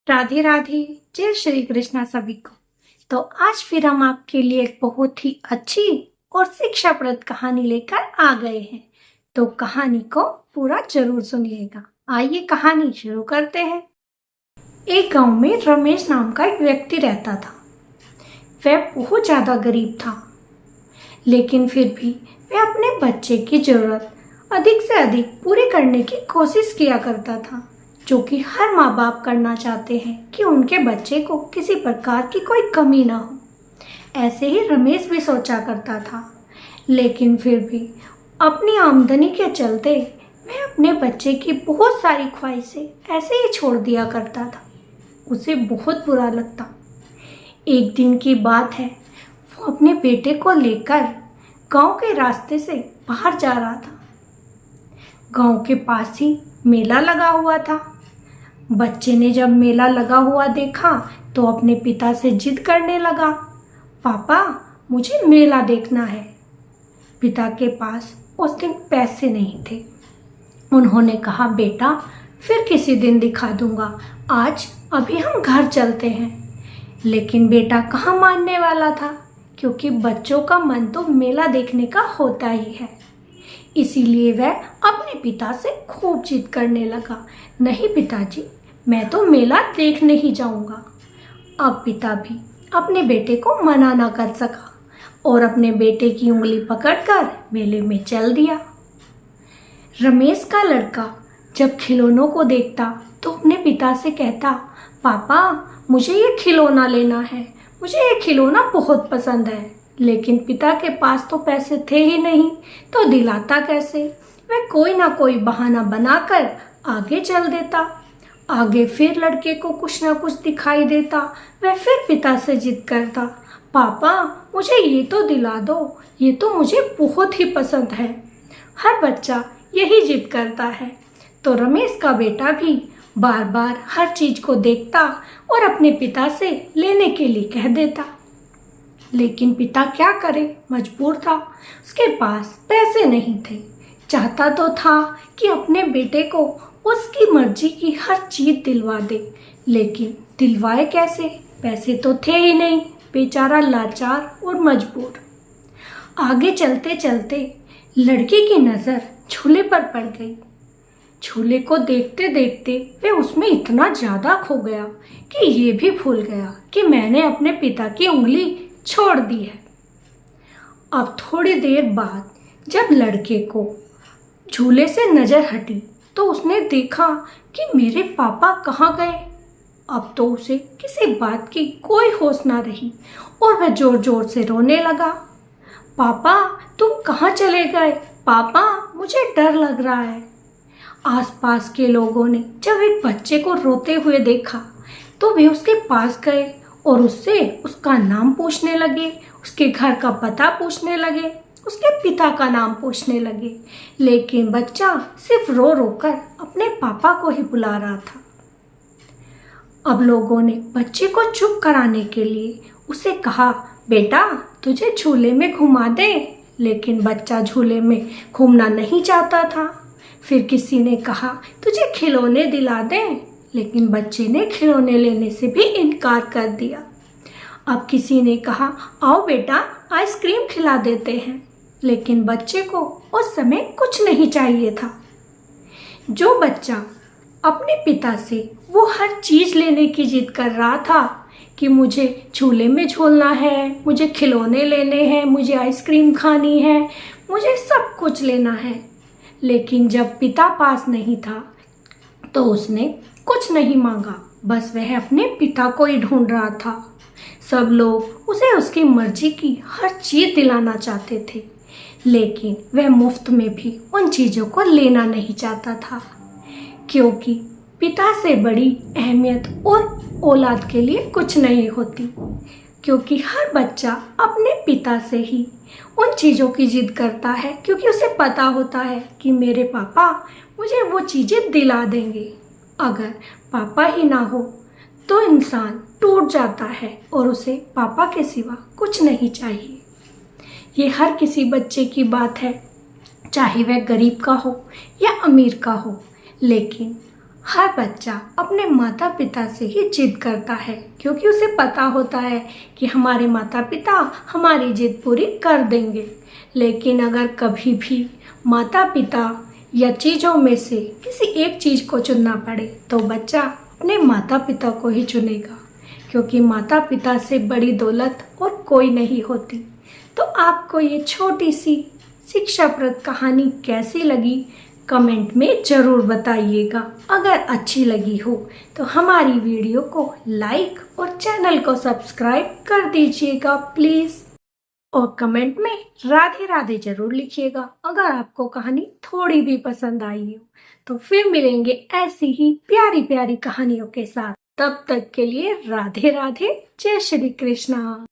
राधे राधे। जय श्री कृष्णा सभी को। तो आज फिर हम आपके लिए एक बहुत ही अच्छी और शिक्षाप्रद कहानी लेकर आ गए हैं। तो कहानी को पूरा जरूर सुनिएगा। आइए कहानी शुरू करते हैं। एक गांव में रमेश नाम का एक व्यक्ति रहता था। वह बहुत ज्यादा गरीब था, लेकिन फिर भी वह अपने बच्चे की जरूरत अधिक से अधिक पूरी करने की कोशिश किया करता था, जो कि हर माँ बाप करना चाहते हैं कि उनके बच्चे को किसी प्रकार की कोई कमी ना हो। ऐसे ही रमेश भी सोचा करता था, लेकिन फिर भी अपनी आमदनी के चलते वह अपने बच्चे की बहुत सारी ख्वाहिशें ऐसे ही छोड़ दिया करता था। उसे बहुत बुरा लगता। एक दिन की बात है, वो अपने बेटे को लेकर गांव के रास्ते से बाहर जा रहा था। गांव के पास ही मेला लगा हुआ था। बच्चे ने जब मेला लगा हुआ देखा तो अपने पिता से जिद करने लगा, पापा मुझे मेला देखना है। पिता के पास उस दिन पैसे नहीं थे। उन्होंने कहा, बेटा फिर किसी दिन दिखा दूंगा, आज अभी हम घर चलते हैं। लेकिन बेटा कहाँ मानने वाला था, क्योंकि बच्चों का मन तो मेला देखने का होता ही है। इसीलिए वह अपने पिता से खूब जिद करने लगा, नहीं पिताजी, मैं तो मेला देखने ही जाऊंगा। अब पिता भी अपने बेटे को मना ना कर सका और अपने बेटे की उंगली पकड़कर मेले में चल दिया। रमेश का लड़का जब खिलौनों को देखता तो अपने पिता से कहता, पापा मुझे ये खिलौना लेना है, मुझे ये खिलौना बहुत पसंद है। लेकिन पिता के पास तो पैसे थे ही नहीं, तो दिलाता कैसे। वह कोई ना कोई बहाना बनाकर आगे चल देता। आगे फिर लड़के को कुछ ना कुछ दिखाई देता। वह फिर पिता से जिद करता, पापा मुझे ये तो दिला दो, ये तो मुझे बहुत ही पसंद है। हर बच्चा यही जिद करता है। तो रमेश का बेटा भी बार बार हर चीज को देखता और अपने पिता से लेने के लिए कह देता। लेकिन पिता क्या करे, मजबूर था। उसके पास पैसे नहीं थे। चाहता तो था कि अपने बेटे को उसकी मर्जी की हर चीज दिलवा दे, लेकिन दिलवाए कैसे, पैसे तो थे ही नहीं। बेचारा लाचार और मजबूर। आगे चलते चलते लड़के की नजर झूले पर पड़ गई। झूले को देखते देखते वह उसमें इतना ज्यादा खो गया कि ये भी भूल गया कि मैंने अपने पिता की उंगली छोड़ दी है। अब थोड़ी देर बाद जब लड़के को झूले से नजर हटी तो उसने देखा कि मेरे पापा कहाँ गए। अब तो उसे किसी बात की कोई होश ना रही और वह जोर जोर से रोने लगा, पापा तुम कहाँ चले गए, पापा मुझे डर लग रहा है। आसपास के लोगों ने जब एक बच्चे को रोते हुए देखा तो वे उसके पास गए और उससे उसका नाम पूछने लगे, उसके घर का पता पूछने लगे, उसके पिता का नाम पूछने लगे। लेकिन बच्चा सिर्फ रो रो कर अपने पापा को ही बुला रहा था। अब लोगों ने बच्चे को चुप कराने के लिए उसे कहा, बेटा तुझे झूले में घुमा दे। लेकिन बच्चा झूले में घूमना नहीं चाहता था। फिर किसी ने कहा, तुझे खिलौने दिला दें। लेकिन बच्चे ने खिलौने लेने से भी इनकार कर दिया। अब किसी ने कहा, आओ बेटा आइसक्रीम खिला देते हैं। लेकिन बच्चे को उस समय कुछ नहीं चाहिए था। जो बच्चा अपने पिता से वो हर चीज लेने की जिद कर रहा था कि मुझे झूले में झूलना है, मुझे खिलौने लेने हैं, मुझे आइसक्रीम खानी है, मुझे सब कुछ लेना है, लेकिन जब पिता पास नहीं था तो उसने कुछ नहीं मांगा। बस वह अपने पिता को ही ढूंढ रहा था। सब लोग उसे उसकी मर्जी की हर चीज दिलाना चाहते थे, लेकिन वह मुफ्त में भी उन चीजों को लेना नहीं चाहता था, क्योंकि पिता से बड़ी अहमियत और औलाद के लिए कुछ नहीं होती। क्योंकि हर बच्चा अपने पिता से ही उन चीज़ों की जिद करता है, क्योंकि उसे पता होता है कि मेरे पापा मुझे वो चीज़ें दिला देंगे। अगर पापा ही ना हो तो इंसान टूट जाता है और उसे पापा के सिवा कुछ नहीं चाहिए। ये हर किसी बच्चे की बात है, चाहे वह गरीब का हो या अमीर का हो। लेकिन हर बच्चा अपने माता पिता से ही जिद करता है, क्योंकि उसे पता होता है कि हमारे माता पिता हमारी जिद पूरी कर देंगे। लेकिन अगर कभी भी माता पिता या चीज़ों में से किसी एक चीज़ को चुनना पड़े तो बच्चा अपने माता पिता को ही चुनेगा, क्योंकि माता पिता से बड़ी दौलत और कोई नहीं होती। तो आपको ये छोटी सी शिक्षाप्रद कहानी कैसी लगी, कमेंट में ज़रूर बताइएगा। अगर अच्छी लगी हो तो हमारी वीडियो को लाइक और चैनल को सब्सक्राइब कर दीजिएगा प्लीज़। और कमेंट में राधे राधे जरूर लिखिएगा अगर आपको कहानी थोड़ी भी पसंद आई हो। तो फिर मिलेंगे ऐसी ही प्यारी प्यारी कहानियों के साथ। तब तक के लिए राधे राधे, जय श्री कृष्णा।